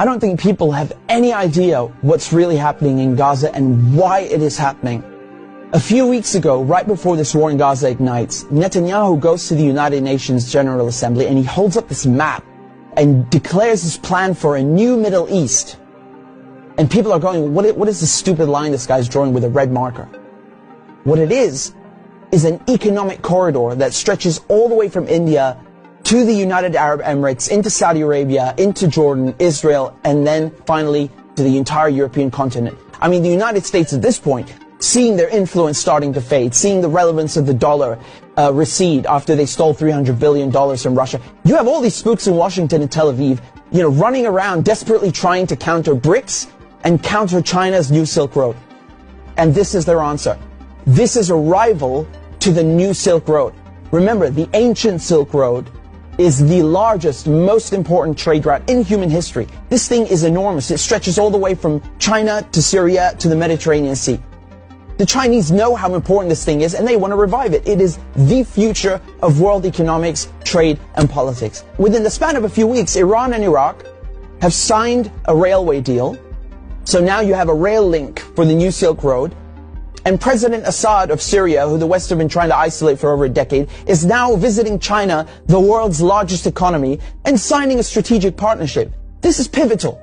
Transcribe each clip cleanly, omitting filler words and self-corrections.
I don't think people have any idea what's really happening in Gaza and why it is happening. A few weeks ago, right before this war in Gaza ignites, Netanyahu goes to the United Nations General Assembly and he holds up this map and declares his plan for a new Middle East. And people are going, what is this stupid line this guy's drawing with a red marker? What it is an economic corridor that stretches all the way from India to the United Arab Emirates, into Saudi Arabia, into Jordan, Israel, and then finally to the entire European continent. I mean, the United States at this point, seeing their influence starting to fade, seeing the relevance of the dollar recede after they stole $300 billion from Russia. You have all these spooks in Washington and Tel Aviv, running around desperately trying to counter BRICS and counter China's new Silk Road. And this is their answer. This is a rival to the new Silk Road. Remember, the ancient Silk Road is the largest, most important trade route in human history. This thing is enormous. It stretches all the way from China to Syria to the Mediterranean Sea. The Chinese know how important this thing is and they want to revive it. It is the future of world economics, trade, and politics. Within the span of a few weeks, Iran and Iraq have signed a railway deal. So now you have a rail link for the new Silk Road. And President Assad of Syria, who the West have been trying to isolate for over a decade, is now visiting China, the world's largest economy, and signing a strategic partnership. This is pivotal.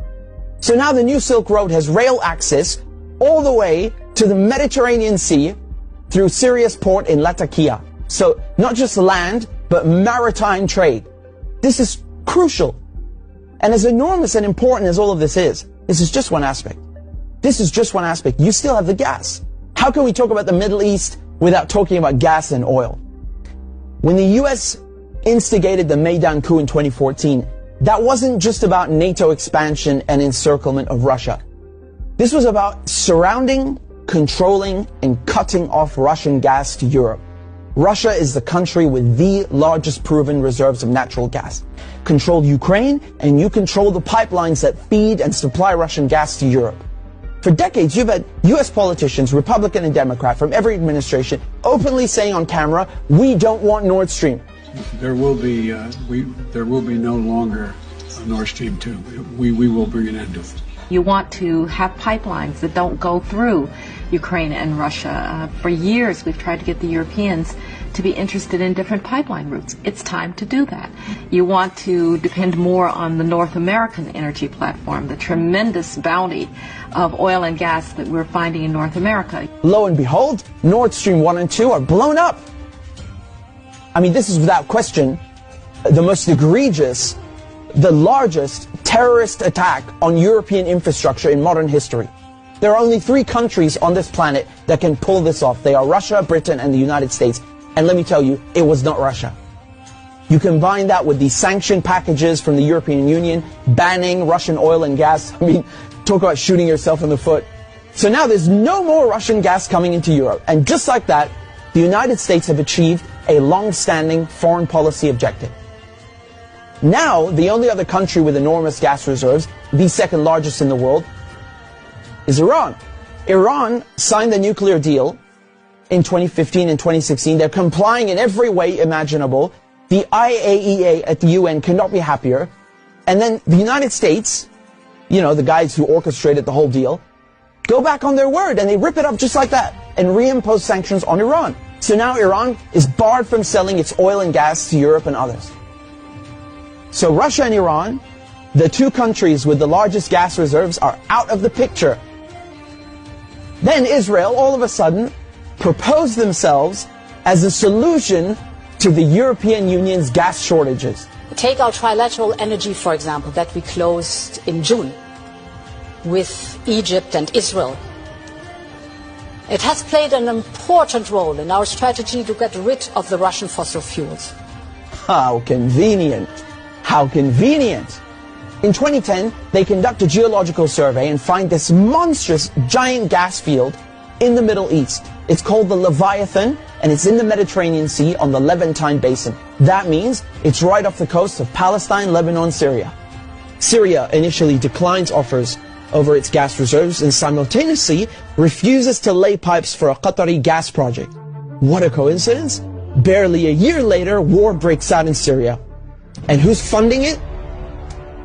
So now the new Silk Road has rail access all the way to the Mediterranean Sea through Syria's port in Latakia. So not just land, but maritime trade. This is crucial. And as enormous and important as all of this is just one aspect. This is just one aspect. You still have the gas. How can we talk about the Middle East without talking about gas and oil? When the US instigated the Maidan coup in 2014, that wasn't just about NATO expansion and encirclement of Russia. This was about surrounding, controlling, and cutting off Russian gas to Europe. Russia is the country with the largest proven reserves of natural gas. Control Ukraine, and you control the pipelines that feed and supply Russian gas to Europe. For decades, you've had US politicians, Republican and Democrat, from every administration, openly saying on camera, we don't want Nord Stream. There will be no longer a Nord Stream 2. We will bring an end to it. You want to have pipelines that don't go through Ukraine and Russia. For years, we've tried to get the Europeans to be interested in different pipeline routes. It's time to do that. You want to depend more on the North American energy platform, the tremendous bounty of oil and gas that we're finding in North America. Lo and behold, Nord Stream 1 and 2 are blown up. I mean, this is without question the most egregious, the largest terrorist attack on European infrastructure in modern history. There are only 3 countries on this planet that can pull this off. They are Russia, Britain, and the United States. And let me tell you, it was not Russia. You combine that with the sanction packages from the European Union, banning Russian oil and gas. I mean, talk about shooting yourself in the foot. So now there's no more Russian gas coming into Europe. And just like that, the United States have achieved a long-standing foreign policy objective. Now, the only other country with enormous gas reserves, the second largest in the world, is Iran. Iran signed the nuclear deal in 2015 and 2016. They're complying in every way imaginable. The IAEA at the UN cannot be happier. And then the United States, the guys who orchestrated the whole deal, go back on their word and they rip it up just like that and reimpose sanctions on Iran. So now Iran is barred from selling its oil and gas to Europe and others. So Russia and Iran, the 2 countries with the largest gas reserves, are out of the picture. Then Israel, all of a sudden, proposed themselves as a solution to the European Union's gas shortages. Take our trilateral energy, for example, that we closed in June with Egypt and Israel. It has played an important role in our strategy to get rid of the Russian fossil fuels. How convenient. How convenient. In 2010, they conduct a geological survey and find this monstrous giant gas field in the Middle East. It's called the Leviathan, and it's in the Mediterranean Sea on the Levantine Basin. That means it's right off the coast of Palestine, Lebanon, Syria. Syria initially declines offers over its gas reserves and simultaneously refuses to lay pipes for a Qatari gas project. What a coincidence! Barely a year later, war breaks out in Syria. And who's funding it?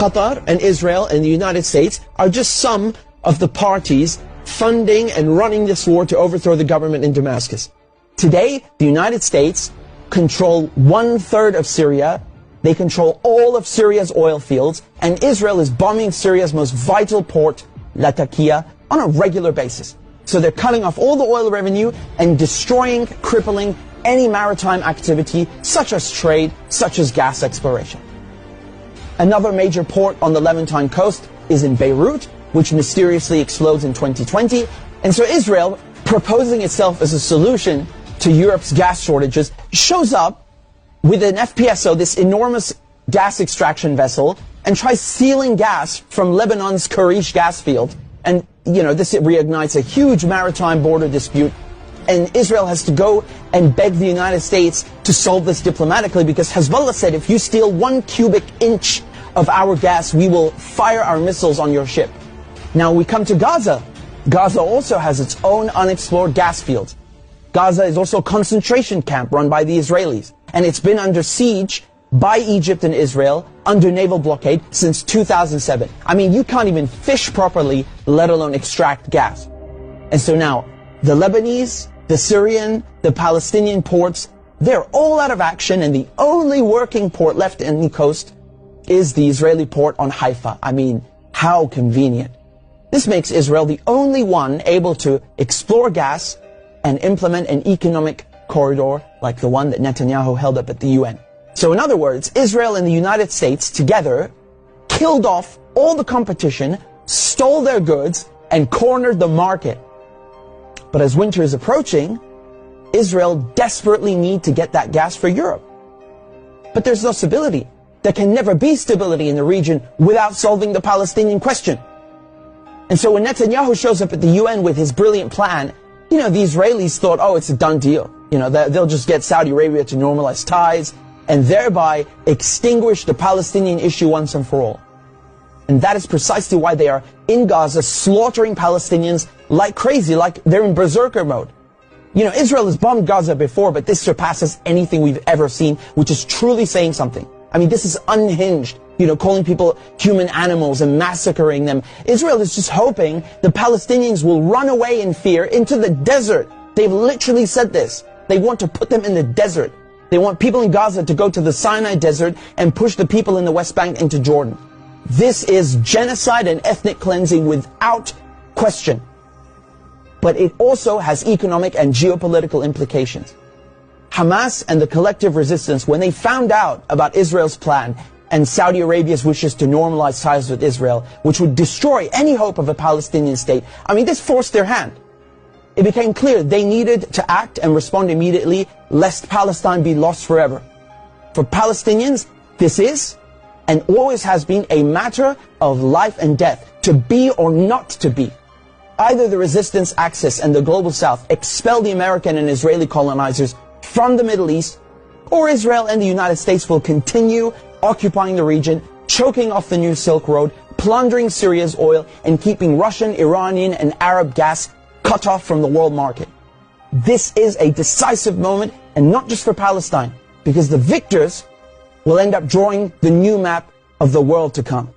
Qatar and Israel and the United States are just some of the parties funding and running this war to overthrow the government in Damascus. Today, the United States control 1/3 of Syria. They control all of Syria's oil fields, and Israel is bombing Syria's most vital port, Latakia, on a regular basis. So they're cutting off all the oil revenue and destroying, crippling any maritime activity, such as trade, such as gas exploration. Another major port on the Levantine coast is in Beirut, which mysteriously explodes in 2020. And so Israel, proposing itself as a solution to Europe's gas shortages, shows up with an FPSO, this enormous gas extraction vessel, and tries stealing gas from Lebanon's Karish gas field. And, this reignites a huge maritime border dispute. And Israel has to go and beg the United States to solve this diplomatically, because Hezbollah said, if you steal 1 cubic inch of our gas, we will fire our missiles on your ship. Now we come to Gaza. Gaza also has its own unexplored gas fields. Gaza is also a concentration camp run by the Israelis. And it's been under siege by Egypt and Israel under naval blockade since 2007. I mean, you can't even fish properly, let alone extract gas. And so now, the Lebanese, the Syrian, the Palestinian ports, they're all out of action, and the only working port left in the coast is the Israeli port on Haifa. I mean, how convenient. This makes Israel the only one able to explore gas and implement an economic corridor like the one that Netanyahu held up at the UN. So in other words, Israel and the United States together killed off all the competition, stole their goods, and cornered the market. But as winter is approaching, Israel desperately needs to get that gas for Europe. But there's no stability. There can never be stability in the region without solving the Palestinian question. And so when Netanyahu shows up at the UN with his brilliant plan, the Israelis thought, oh, it's a done deal. They'll just get Saudi Arabia to normalize ties and thereby extinguish the Palestinian issue once and for all. And that is precisely why they are in Gaza slaughtering Palestinians like crazy, like they're in berserker mode. Israel has bombed Gaza before, but this surpasses anything we've ever seen, which is truly saying something. I mean, this is unhinged, calling people human animals and massacring them. Israel is just hoping the Palestinians will run away in fear into the desert. They've literally said this. They want to put them in the desert. They want people in Gaza to go to the Sinai desert and push the people in the West Bank into Jordan. This is genocide and ethnic cleansing without question. But it also has economic and geopolitical implications. Hamas and the collective resistance, when they found out about Israel's plan and Saudi Arabia's wishes to normalize ties with Israel, which would destroy any hope of a Palestinian state, I mean, this forced their hand. It became clear they needed to act and respond immediately, lest Palestine be lost forever. For Palestinians, this is, and always has been, a matter of life and death, to be or not to be. Either the resistance axis and the global south expel the American and Israeli colonizers from the Middle East, or Israel and the United States will continue occupying the region, choking off the new Silk Road, plundering Syria's oil, and keeping Russian, Iranian, and Arab gas cut off from the world market. This is a decisive moment, and not just for Palestine, because the victors will end up drawing the new map of the world to come.